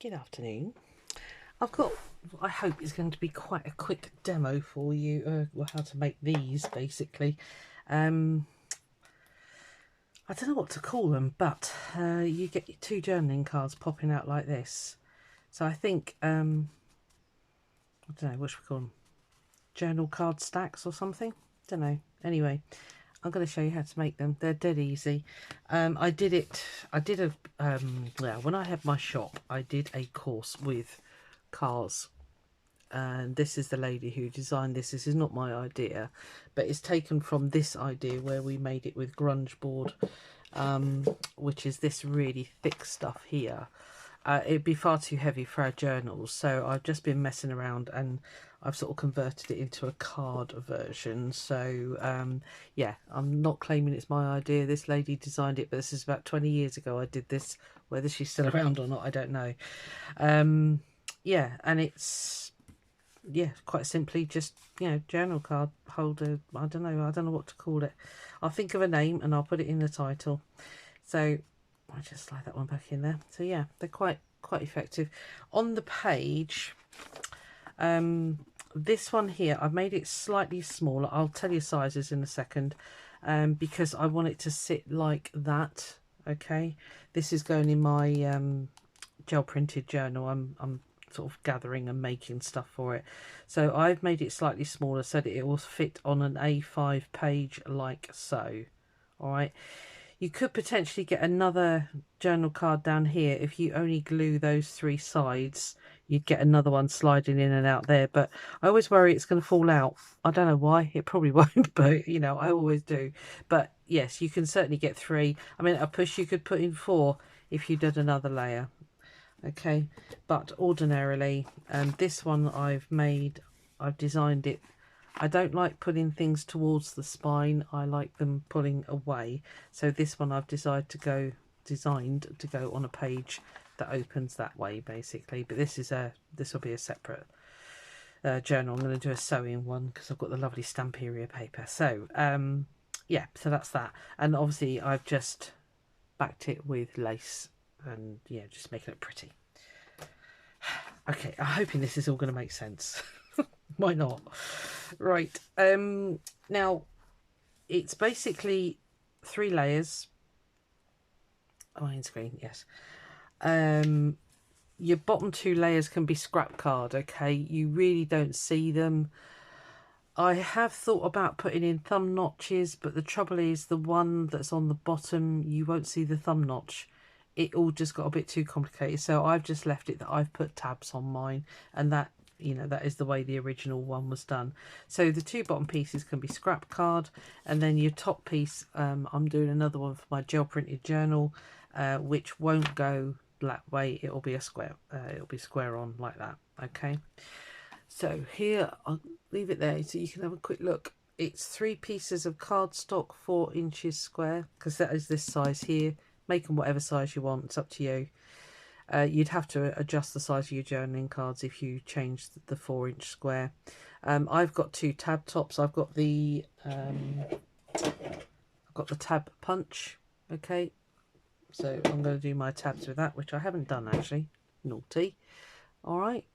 Good afternoon. I've got, I hope it's going to be quite a quick demo for you, how to make these basically. I don't know what to call them, but you get your two journaling cards popping out like this. So I think, I don't know, what should we call them? Journal card stacks or something? Don't know. Anyway, I'm going to show you how to make them. They're dead easy. Well, when I had my shop, I did a course with cars. And this is the lady who designed this. This is not my idea, but it's taken from this idea where we made it with grunge board, which is this really thick stuff here. It'd be far too heavy for our journals, so I've just been messing around and I've sort of converted it into a card version. So yeah, I'm not claiming it's my idea. This lady designed it, but this is about 20 years ago I did this. Whether she's still around or not, I don't know. Yeah, and it's, yeah, quite simply just, journal card holder. I don't know what to call it. I'll think of a name and I'll put it in the title. So I'll just slide that one back in there. So yeah, they're quite effective. On the page, this one here, I've made it slightly smaller. I'll tell you sizes in a second, because I want it to sit like that. Okay, this is going in my gel printed journal. I'm sort of gathering and making stuff for it, so I've made it slightly smaller so that it will fit on an A5 page like so. All right, you could potentially get another journal card down here. If you only glue those three sides, you'd get another one sliding in and out there, but I always worry it's going to fall out. I don't know why. It probably won't, but I always do. But yes, you can certainly get three. I mean, at a push you could put in four if you did another layer. Okay, but ordinarily, this one I've designed it. I don't like putting things towards the spine. I like them pulling away. So this one I've designed to go on a page that opens that way, basically. But this will be a separate journal. I'm going to do a sewing one because I've got the lovely Stamperia paper. So yeah, so that's that. And obviously I've just backed it with lace and yeah, just making it pretty. Okay, I'm hoping this is all going to make sense. Why not? Right, now it's basically 3 layers. In screen, yes. Your bottom 2 layers can be scrap card. Okay, you really don't see them. I have thought about putting in thumb notches, but the trouble is the one that's on the bottom, you won't see the thumb notch. It all just got a bit too complicated, so I've just left it that I've put tabs on mine, and that, that is the way the original one was done. So the 2 bottom pieces can be scrap card, and then your top piece, I'm doing another one for my gel printed journal, which won't go that way. It'll be a square. It'll be square on like that. Okay. So here, I'll leave it there so you can have a quick look. It's 3 pieces of cardstock, 4 inches square, because that is this size here. Make them whatever size you want. It's up to you. You'd have to adjust the size of your journaling cards if you change the 4-inch square. I've got 2 tab tops. I've got the tab punch. Okay, so I'm going to do my tabs with that, which I haven't done actually. Naughty. All right.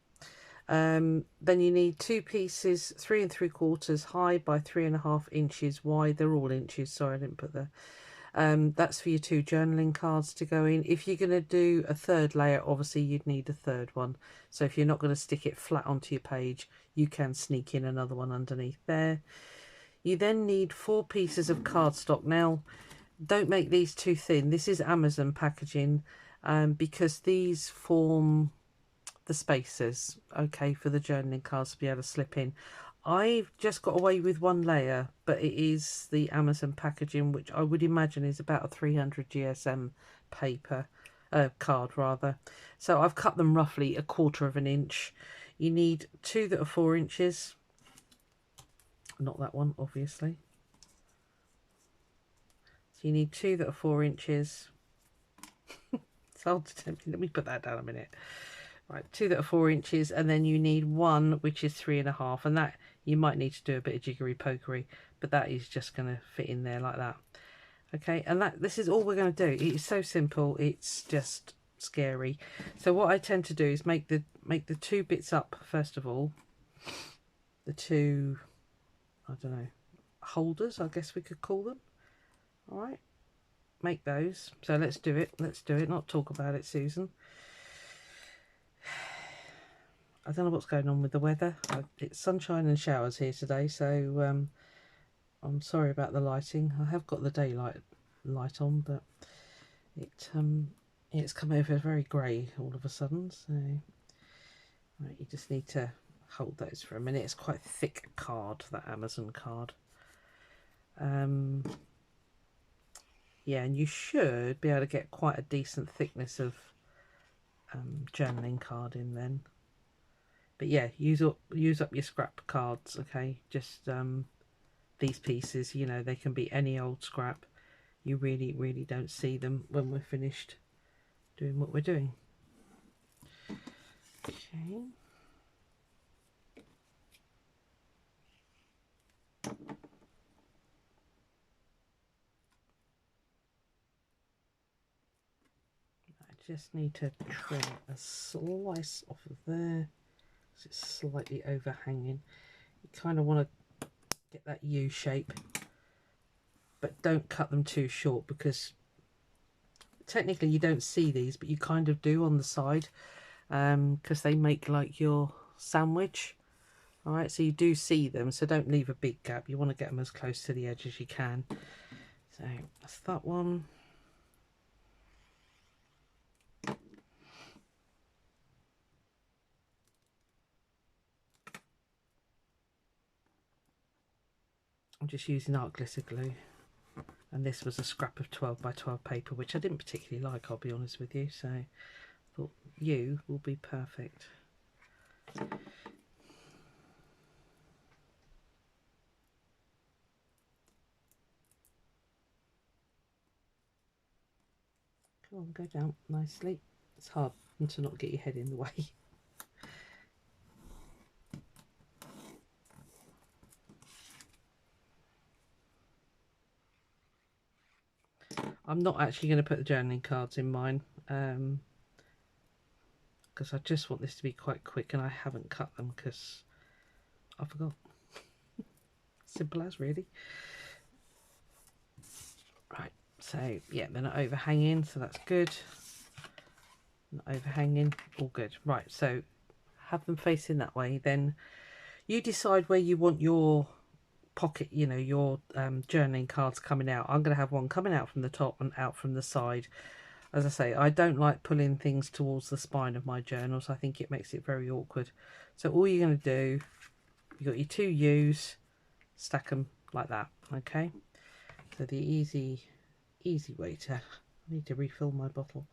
Then you need 2 pieces, 3 3/4 high by 3.5 inches wide. They're all inches. Sorry, I didn't put the. That's for your 2 journaling cards to go in. If you're going to do a 3rd layer, obviously you'd need a 3rd one. So if you're not going to stick it flat onto your page, you can sneak in another one underneath there. You then need 4 pieces of cardstock. Now, don't make these too thin. This is Amazon packaging, because these form the spacers, okay, for the journaling cards to be able to slip in. I've just got away with 1 layer, but it is the Amazon packaging, which I would imagine is about a 300 GSM paper, card rather. So I've cut them roughly 1/4 of an inch. You need 2 that are 4 inches. Not that one, obviously. So you need 2 that are 4 inches. It's hard to tell. Let me put that down a minute. Right, 2 that are 4 inches, and then you need 1 which is 3.5, and that you might need to do a bit of jiggery pokery, but that is just going to fit in there like that. Okay, and this is all we're going to do. It's so simple. It's just scary. So what I tend to do is make the two bits up first of all. The two, I don't know, holders, I guess we could call them. All right, make those. So let's do it. Let's do it. Not talk about it, Susan. I don't know what's going on with the weather. It's sunshine and showers here today, so I'm sorry about the lighting. I have got the daylight light on, but it's come over very grey all of a sudden. So right, you just need to hold those for a minute. It's quite a thick card, that Amazon card. Yeah, and you should be able to get quite a decent thickness of journaling card in then. But yeah, use up your scrap cards, okay? Just these pieces, you know, they can be any old scrap. You really don't see them when we're finished doing what we're doing. Okay. I just need to trim a slice off of there. It's slightly overhanging. You kind of want to get that U shape, but don't cut them too short, because technically you don't see these, but you kind of do on the side, because they make like your sandwich. All right, so you do see them, so don't leave a big gap. You want to get them as close to the edge as you can. So that's that one. I'm just using art glitter glue, and this was a scrap of 12 by 12 paper, which I didn't particularly like, I'll be honest with you, so I thought you will be perfect. Come on, go down nicely. It's hard to not get your head in the way. I'm not actually going to put the journaling cards in mine, because I just want this to be quite quick, and I haven't cut them because I forgot. Simple as, really. Right, so yeah, they're not overhanging, so that's good. Not overhanging, all good. Right, so have them facing that way. Then you decide where you want your pocket, you know, your journaling cards coming out. I'm going to have one coming out from the top and out from the side. As I say, I don't like pulling things towards the spine of my journals. I think it makes it very awkward. So all you're going to do, you've got your two U's, stack them like that, okay? So the easy way to, I need to refill my bottle.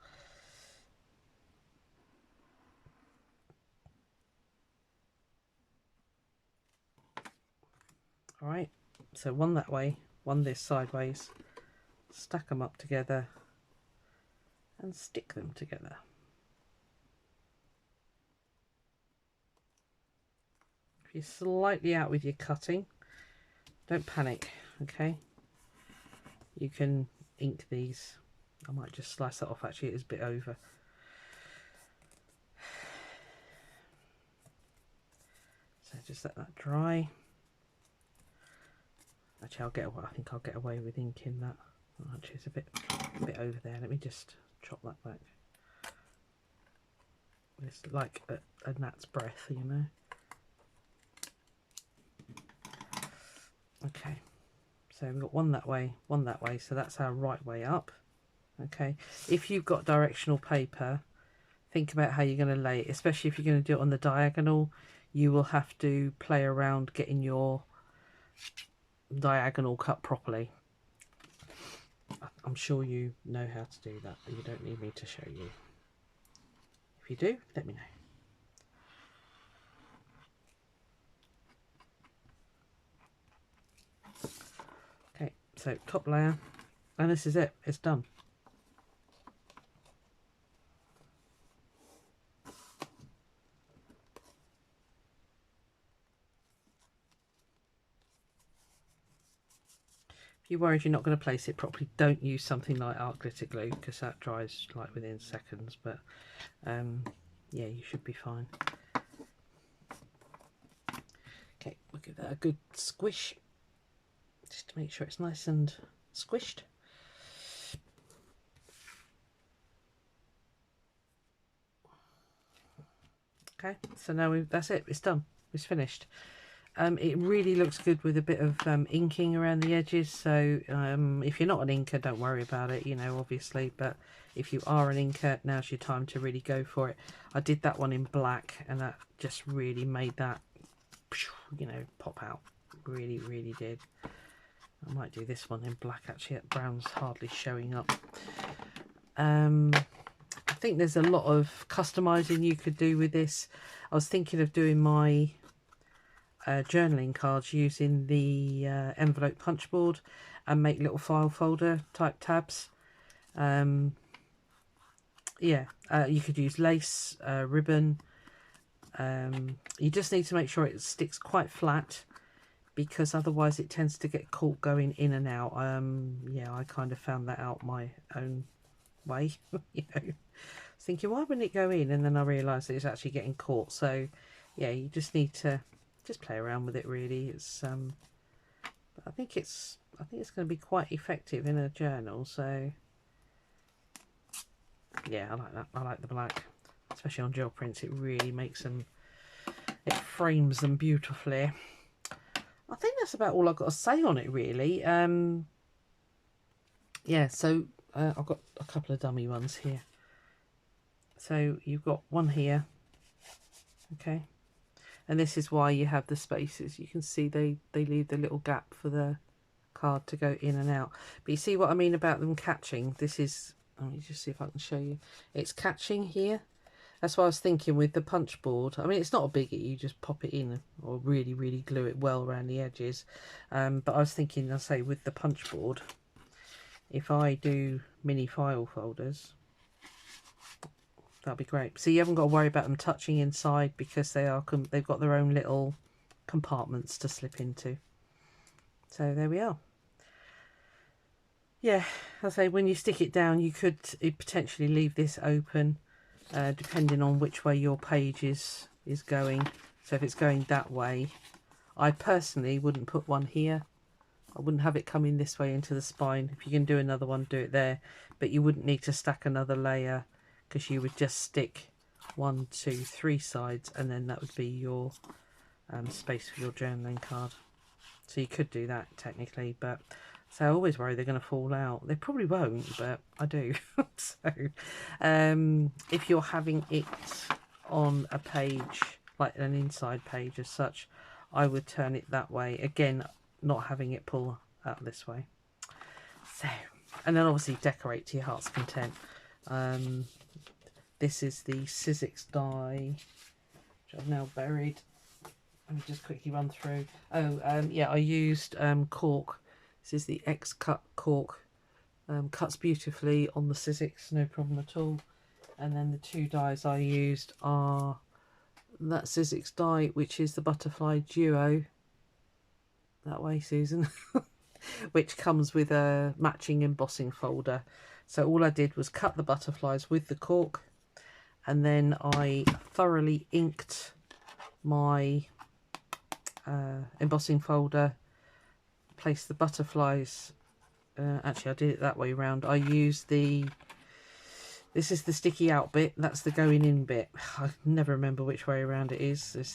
All right, so one that way, one this sideways, stack them up together and stick them together. If you're slightly out with your cutting, don't panic, okay? You can ink these. I might just slice that off, actually, it is a bit over. So just let that dry. Actually, I think I'll get away with inking that. Actually, it's a bit over there. Let me just chop that back. It's like a gnat's breath, you know. Okay, so we've got one that way, so that's our right way up. Okay, if you've got directional paper, think about how you're going to lay it, especially if you're going to do it on the diagonal. You will have to play around getting your diagonal cut properly. I'm sure you know how to do that, but you don't need me to show you. If you do, let me know. Okay, so top layer, and this is it, it's done. If you're worried you're not going to place it properly, don't use something like art glitter glue, because that dries like within seconds. But yeah, you should be fine. Okay, we'll give that a good squish, just to make sure it's nice and squished. Okay, so now that's it, it's done, it's finished. It really looks good with a bit of inking around the edges, so if you're not an inker, don't worry about it, you know, obviously, but if you are an inker, now's your time to really go for it. I did that one in black, and that just really made that, you know, pop out. Really, really did. I might do this one in black, actually. That brown's hardly showing up. I think there's a lot of customizing you could do with this. I was thinking of doing my journaling cards using the envelope punch board and make little file folder type tabs. Yeah, you could use lace, ribbon. You just need to make sure it sticks quite flat, because otherwise it tends to get caught going in and out. Yeah, I kind of found that out my own way. You know, thinking, why wouldn't it go in? And then I realised that it's actually getting caught. So yeah, you just need to just play around with it, really. It's I think it's going to be quite effective in a journal. So yeah, I like that. I like the black, especially on gel prints. It really makes them, it frames them beautifully. I think that's about all I've got to say on it, really. Yeah, so I've got a couple of dummy ones here. So you've got one here, okay, and this is why you have the spaces. You can see they leave the little gap for the card to go in and out. But you see what I mean about them catching? This is, let me just see if I can show you. It's catching here. That's what I was thinking with the punch board. I mean, it's not a biggie, you just pop it in or really, really glue it well around the edges. But I was thinking, I say, with the punch board, if I do mini file folders, that'll be great. So you haven't got to worry about them touching inside, because they've got their own little compartments to slip into. So there we are. Yeah, I say, when you stick it down, you could potentially leave this open. Depending on which way your page is going. So if it's going that way, I personally wouldn't put one here. I wouldn't have it coming this way into the spine. If you can do another one, do it there. But you wouldn't need to stack another layer, because you would just stick 1, 2, 3 sides, and then that would be your space for your journaling card. So you could do that technically, but so I always worry they're going to fall out. They probably won't, but I do. So if you're having it on a page, like an inside page as such, I would turn it that way. Again, not having it pull out this way. So, and then obviously decorate to your heart's content. This is the Sizzix die, which I've now buried. Let me just quickly run through. Yeah, I used cork. This is the X-Cut cork. Cuts beautifully on the Sizzix, no problem at all. And then the two dies I used are that Sizzix die, which is the Butterfly Duo. That way, Susan. Which comes with a matching embossing folder. So all I did was cut the butterflies with the cork, and then I thoroughly inked my embossing folder, placed the butterflies. Actually, I did it that way round. I used this is the sticky out bit, that's the going in bit. I never remember which way around it is. That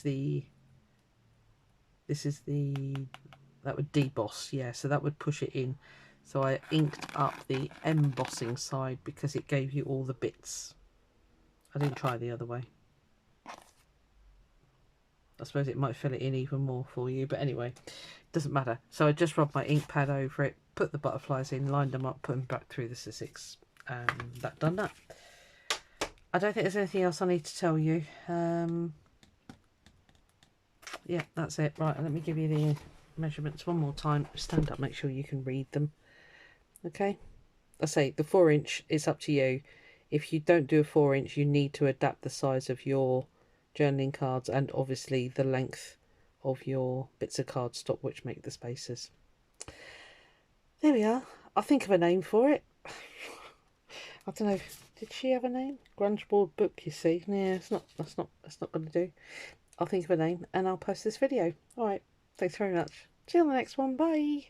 would deboss, yeah, so that would push it in. So I inked up the embossing side because it gave you all the bits. I didn't try the other way. I suppose it might fill it in even more for you, but anyway, doesn't matter. So I just rubbed my ink pad over it, put the butterflies in, lined them up, put them back through the Sizzix, and that done that. I don't think there's anything else I need to tell you. Yeah, that's it. Right, let me give you the measurements one more time. Stand up, make sure you can read them. Okay, I say the 4-inch, it's up to you. If you don't do a 4-inch, you need to adapt the size of your journaling cards and obviously the length of your bits of cardstock which make the spaces. There we are. I'll think of a name for it. I don't know. Did she have a name? Grunge board book, you see. Yeah, it's not. That's not going to do. I'll think of a name and I'll post this video. All right. Thanks very much. See you on the next one. Bye.